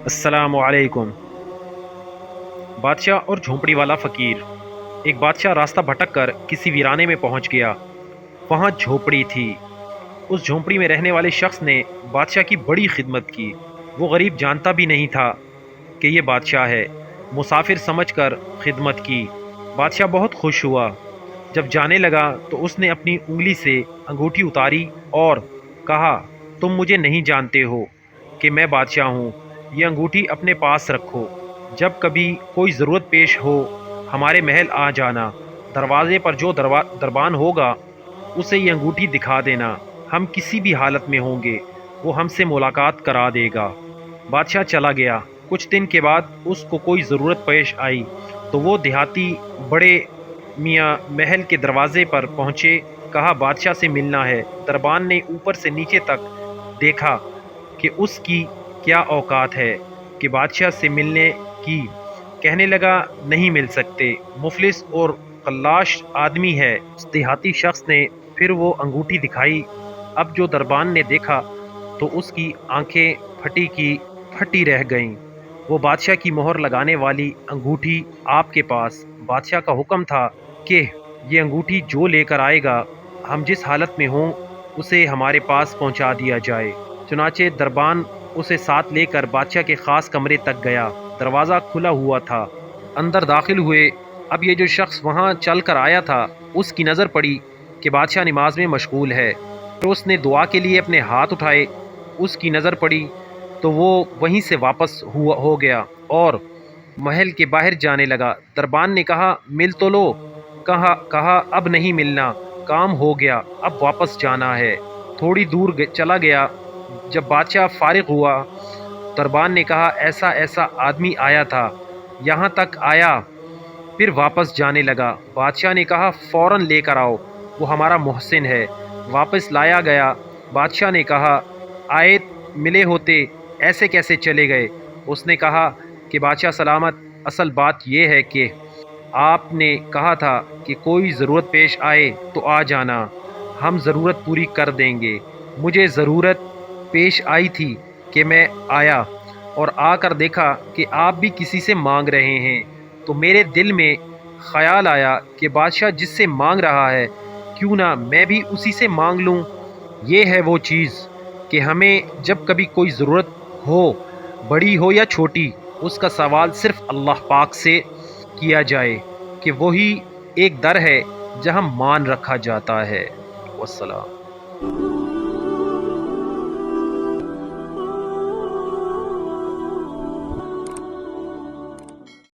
السلام علیکم۔ بادشاہ اور جھونپڑی والا فقیر۔ ایک بادشاہ راستہ بھٹک کر کسی ویرانے میں پہنچ گیا۔ وہاں جھونپڑی تھی۔ اس جھونپڑی میں رہنے والے شخص نے بادشاہ کی بڑی خدمت کی۔ وہ غریب جانتا بھی نہیں تھا کہ یہ بادشاہ ہے۔ مسافر سمجھ کر خدمت کی۔ بادشاہ بہت خوش ہوا۔ جب جانے لگا تو اس نے اپنی انگلی سے انگوٹھی اتاری اور کہا، تم مجھے نہیں جانتے ہو کہ میں بادشاہ ہوں۔ یہ انگوٹھی اپنے پاس رکھو۔ جب کبھی کوئی ضرورت پیش ہو ہمارے محل آ جانا۔ دروازے پر جو دربان ہوگا اسے یہ انگوٹھی دکھا دینا۔ ہم کسی بھی حالت میں ہوں گے وہ ہم سے ملاقات کرا دے گا۔ بادشاہ چلا گیا۔ کچھ دن کے بعد اس کو کوئی ضرورت پیش آئی تو وہ دیہاتی بڑے میاں محل کے دروازے پر پہنچے۔ کہا، بادشاہ سے ملنا ہے۔ دربان نے اوپر سے نیچے تک دیکھا کہ اس کی کیا اوقات ہے کہ بادشاہ سے ملنے کی۔ کہنے لگا، نہیں مل سکتے، مفلس اور قلاش آدمی ہے۔ اس دیہاتی شخص نے پھر وہ انگوٹھی دکھائی۔ اب جو دربان نے دیکھا تو اس کی آنکھیں پھٹی کی پھٹی رہ گئیں۔ وہ بادشاہ کی مہر لگانے والی انگوٹھی آپ کے پاس۔ بادشاہ کا حکم تھا کہ یہ انگوٹھی جو لے کر آئے گا ہم جس حالت میں ہوں اسے ہمارے پاس پہنچا دیا جائے۔ چنانچہ دربان اسے ساتھ لے کر بادشاہ کے خاص کمرے تک گیا۔ دروازہ کھلا ہوا تھا۔ اندر داخل ہوئے۔ اب یہ جو شخص وہاں چل کر آیا تھا اس کی نظر پڑی کہ بادشاہ نماز میں مشغول ہے۔ تو اس نے دعا کے لیے اپنے ہاتھ اٹھائے۔ اس کی نظر پڑی تو وہ وہیں سے واپس ہو گیا اور محل کے باہر جانے لگا۔ دربان نے کہا، مل تو لو۔ کہا اب نہیں ملنا، کام ہو گیا، اب واپس جانا ہے۔ تھوڑی دور چلا گیا۔ جب بادشاہ فارغ ہوا دربان نے کہا، ایسا ایسا آدمی آیا تھا، یہاں تک آیا پھر واپس جانے لگا۔ بادشاہ نے کہا، فوراً لے کر آؤ، وہ ہمارا محسن ہے۔ واپس لایا گیا۔ بادشاہ نے کہا، آئے ملے ہوتے ایسے کیسے چلے گئے؟ اس نے کہا کہ بادشاہ سلامت، اصل بات یہ ہے کہ آپ نے کہا تھا کہ کوئی ضرورت پیش آئے تو آ جانا، ہم ضرورت پوری کر دیں گے۔ مجھے ضرورت پیش آئی تھی کہ میں آیا اور آ کر دیکھا کہ آپ بھی کسی سے مانگ رہے ہیں، تو میرے دل میں خیال آیا کہ بادشاہ جس سے مانگ رہا ہے کیوں نہ میں بھی اسی سے مانگ لوں۔ یہ ہے وہ چیز کہ ہمیں جب کبھی کوئی ضرورت ہو، بڑی ہو یا چھوٹی، اس کا سوال صرف اللہ پاک سے کیا جائے کہ وہی ایک در ہے جہاں مان رکھا جاتا ہے۔ والسلام۔